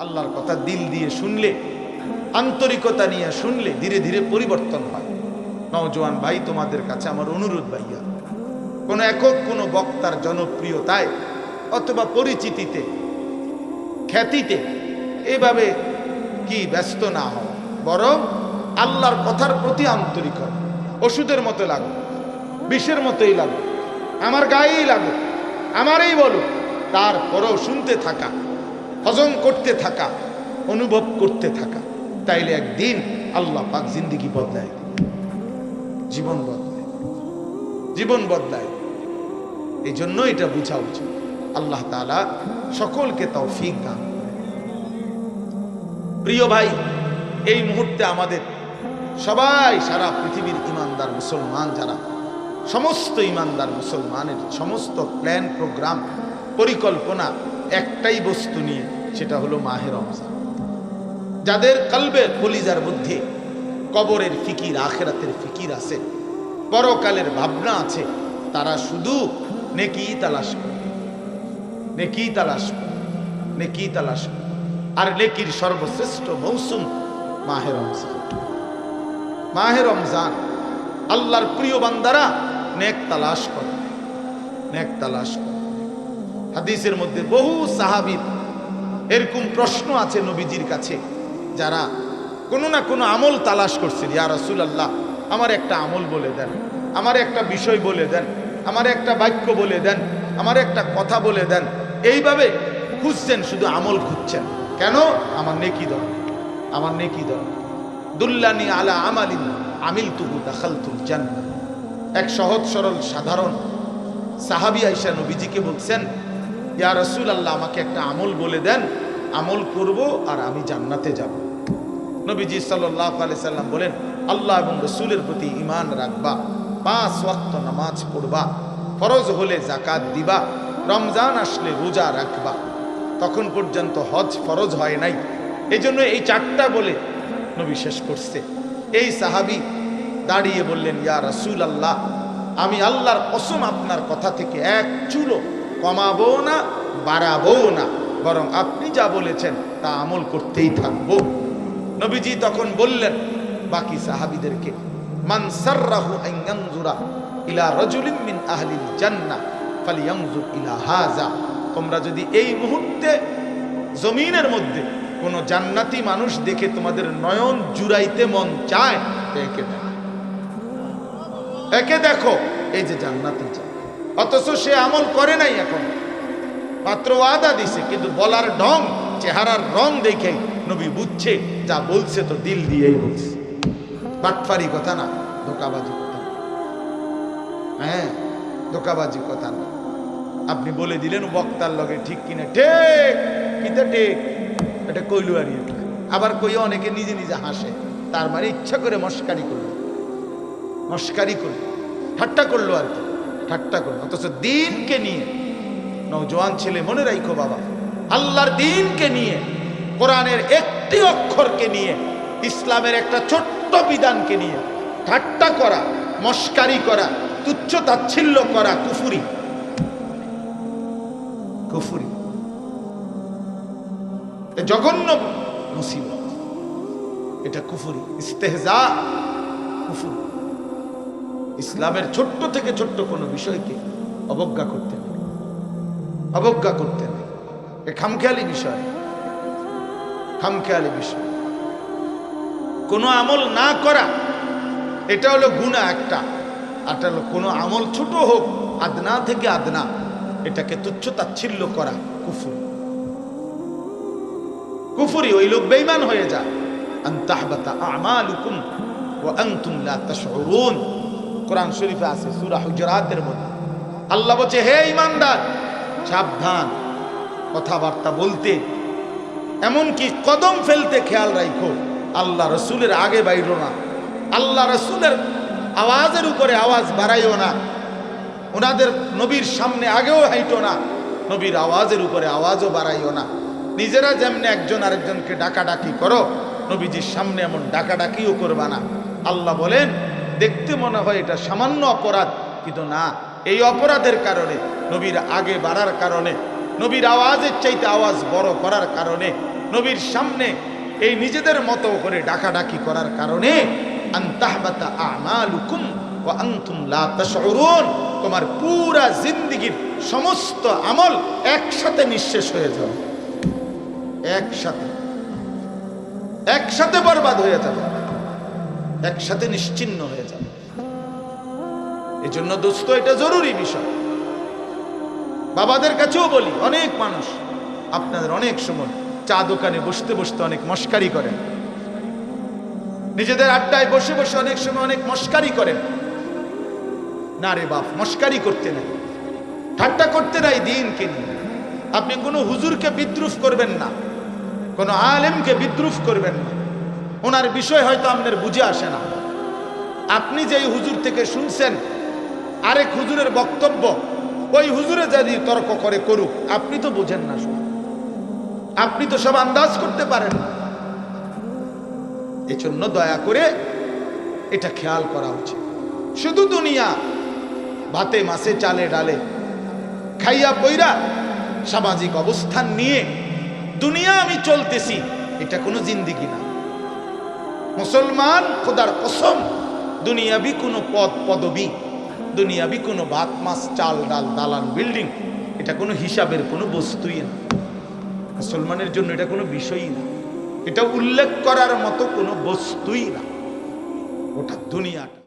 আল্লাহর কথা দিল দিয়ে শুনলে, আন্তরিকতা নিয়ে শুনলে ধীরে ধীরে পরিবর্তন হয়। নওজোয়ান ভাই, তোমাদের কাছে আমার অনুরোধ, ভাইয়া, কোনো একক কোনো বক্তার জনপ্রিয়তায় অথবা পরিচিতিতে, খ্যাতিতে এভাবে কি ব্যস্ত না হও, বরং আল্লাহর কথার প্রতি আন্তরিক হও। ওষুধের মতো লাগো, বিষের মতোই লাগো, আমার গায়েই লাগো, আমারই বলো, তারপরেও শুনতে থাকা, হজম করতে থাকা, অনুভব করতে থাকা। তাইলে একদিন আল্লাহ পাক জিন্দেগি বদলায়, জীবন বদলায়, জীবন বদলায়। এই জন্য এটা বোঝা উচিত। আল্লাহ তাআলা সকলকে তৌফিক দান করেন। প্রিয় ভাই, এই মুহূর্তে আমাদের সবাই, সারা পৃথিবীর ইমানদার মুসলমান যারা, সমস্ত ইমানদার মুসলমানের সমস্ত প্ল্যান, প্রোগ্রাম, পরিকল্পনা একটাই বস্তু নিয়ে, সেটা হলো মাহে রমজান। যাদের কলবে, কলিজার মধ্যে কবরের ফিকির, আখিরাতের ফিকির আছে, পরকালের ভাবনা আছে, তারা শুধু নেকি তালাশ করে, নেকি তালাশ করে, নেকি তালাশ করে। আর নেকির সর্বশ্রেষ্ঠ মৌসুম মাহে রমজান। মাহে রমজান আল্লাহর প্রিয় বান্দারা নেক তালাশ করে, নেক তালাশ করে। হাদিসের মধ্যে বহু সাহাবীর এরকম প্রশ্ন আছে নবীজির কাছে, যারা কোনো না কোনো আমল তালাশ করছেন। ইয়া রাসূলুল্লাহ, আমার একটা আমল বলে দেন, আমার একটা বিষয় বলে দেন, আমার একটা বাক্য বলে দেন, আমার একটা কথা বলে দেন। এইভাবে খুঁজছেন, শুধু আমল খুঁজছেন। কেন? আমার নেকি দরকার, আমার নেকি দরকার। দুল্লানি আলা আমালিন আমিলতুহু দাখালতুল জান্নাহ। এক সহজ সরল সাধারণ সাহাবী আয়েশা নবীজিকে বলছেন, ইয়া রাসূলুল্লাহ, আমাকে একটা আমল বলে দেন, আমল করব আর আমি জান্নাতে যাব। নবীজি সাল্লাল্লাহু আলাইহি সাল্লাম বলেন, আল্লাহ এবং রাসূলের প্রতি ঈমান রাখবা, 5 ওয়াক্ত নামাজ পড়বা, ফরজ হলে যাকাত দিবা, রমজান আসলে রোজা রাখবা। তখন পর্যন্ত হজ ফরজ হয় নাই, এজন্য এই 4টা বলে নবী শেষ করছে। এই সাহাবী দাঁড়িয়ে বললেন, ইয়া রাসূলুল্লাহ, আমি আল্লাহর কসম আপনার কথা থেকে এক চুলও কমাবো না, বাড়াবো না, বরং আপনি যা বলেছেন তা আমল করতেই থাকবো। নবীজি তখন বললেন বাকি সাহাবীদেরকে, মান সাররাহু আন ইয়ানজুরা ইলা রাজুলিন মিন আহলিল জান্নাহ ফালিয়ানজুর ইলা হাযা। তোমরা যদি এই মুহূর্তে জমিনের মধ্যে কোন জান্নাতি মানুষ দেখে তোমাদের নয়ন জুড়াইতে মন চায়, একে দেখো, একে দেখো, এই যে জান্নাতি চায়। অথচ সে আমল করে নাই, এখন মাত্র ওয়াদা দিছে, কিন্তু বলার ঢং, চেহারার রং দেখে নবী বুঝছে যা বলছে তো দিল দিয়েই বলছে। বাটফারি কথা না, ধোকাবাজি কথা, হ্যাঁ, ধোকাবাজি কথা না। আপনি বলে দিলেন বক্তার লগে, ঠিক কিনা? ঠিক কিনা? ঠিক, এটা কইলু আর আবার কইও অনেকে নিজে নিজে হাসে, তার মানে ইচ্ছা করে মস্কারি করলো, মস্কারি করলো, ঠাট্টা করলো আর কি, ঠাট্টা করলো। অথচ দিনকে নিয়ে, নওজোয়ান ছেলে মনে রাখো বাবা, আল্লাহর দিনকে নিয়ে, কোরআনের একটি অক্ষরকে নিয়ে, ইসলামের একটা ছোট্ট বিধানকে নিয়ে ঠাট্টা করা, মস্কারি করা, তুচ্ছ তাচ্ছিল্য করা কুফরি, কুফরি, জঘন্য মুসিবত, এটা কুফরি, ইস্তেহজা, কুফরি। ইসলামের ছোট্ট থেকে ছোট্ট কোনো বিষয়কে অবজ্ঞা করতে নেই, অবজ্ঞা করতে নেই। এ খামখেয়ালি বিষয়, খামখেয়ালি বিষয়। কোনো আমল না করা, এটা হলো গুনাহ একটা, আর এটা হলো কোনো আমল ছোট হোক, আদনা থেকে আদনা, এটাকে তুচ্ছ তাচ্ছিল্য করা কুফর, কুফরি। ওই লোক বেঈমান হয়ে যায়। আন তাহবাতা আমালুকুম ওয়া আনতুম লা তাশউরুন, কোরআন শরীফে আছে সূরা হুজুরাতের মধ্যে। আল্লাহ বলছে, হে ঈমানদার, সাবধান, কথাবার্তা বলতে, এমনকি কদম ফেলতে খেয়াল রাখো। আল্লাহ রসুলের আগে বাইরো না, আল্লাহ রসুলের আওয়াজের উপরে আওয়াজ বাড়াইও না, ওনাদের নবীর সামনে আগেও হাইটো না, নবীর আওয়াজের উপরে আওয়াজও বাড়াইও না। নিজেরা যেমনি একজন আরেকজনকে ডাকাডাকি করো, নবীজির সামনে এমন ডাকাডাকিও করবা না। আল্লাহ বলেন, দেখতে মনে হয় এটা সামান্য অপরাধ, কিন্তু না, এই অপরাধের কারণে, নবীর আগে বাড়ার কারণে, নবীর আওয়াজের চাইতে আওয়াজ বড় করার কারণে, নবীর সামনে এই নিজেদের মতো করে ডাকাডাকি করার কারণে আনতাহবাতা আমালুকুম ওয়া আনতুম লা তাশউরুন, তোমার পুরা জিন্দেগীর সমস্ত আমল একসাথে নিঃশেষ হয়ে যাবে, একসাথে বরবাদ হয়ে যাবে, একসাথে নিশ্চিহ্ন হয়ে যাবে। এজন্য দোস্ত এটা জরুরি বিষয়। বাবাদের কাছেও বলি, অনেক মানুষ আপনাদের অনেক সময় চা দোকানে বসতে বসতে অনেক মস্কারি করেন, নিজেদের আড্ডায় বসে বসে অনেক সময় অনেক মস্কারি করেন। না রে বাপ, মস্কারি করতে নাই, ঠাট্টা করতে নাই দিনকে নিয়ে। আপনি কোনো হুজুরকে বিদ্রুপ করবেন না, কোনো আলেমকে বিদ্রুপ করবেন না। ওনার বিষয় হয়তো আপনার বুঝে আসে না। আপনি যেই হুজুর থেকে শুনছেন আরেক হুজুরের বক্তব্য, ওই হুজুরে যদি তর্ক করে করুক, আপনি তো বুঝেন না, আপনি তো সব আন্দাজ করতে পারেন না। এজন্য দয়া করে এটা খেয়াল করা উচিত। শুধু দুনিয়া, ভাতে মাছে চালে ডালে খাইয়া পইরা সামাজিক অবস্থান নিয়ে দুনিয়া আমি চলতেছি, এটা কোনো জিন্দেগি না। মুসলমান খোদার কসম, দুনিয়াবি কোনো পদ পদবি, দুনিয়াবি কোনো ভাত মাছ চাল ডাল দালান বিল্ডিং, এটা কোনো হিসাবের কোনো বস্তুই না। মুসলমানের জন্য এটা কোনো বিষয়ই না, এটা উল্লেখ করার মতো কোনো বস্তুই না, ওটা দুনিয়াটা।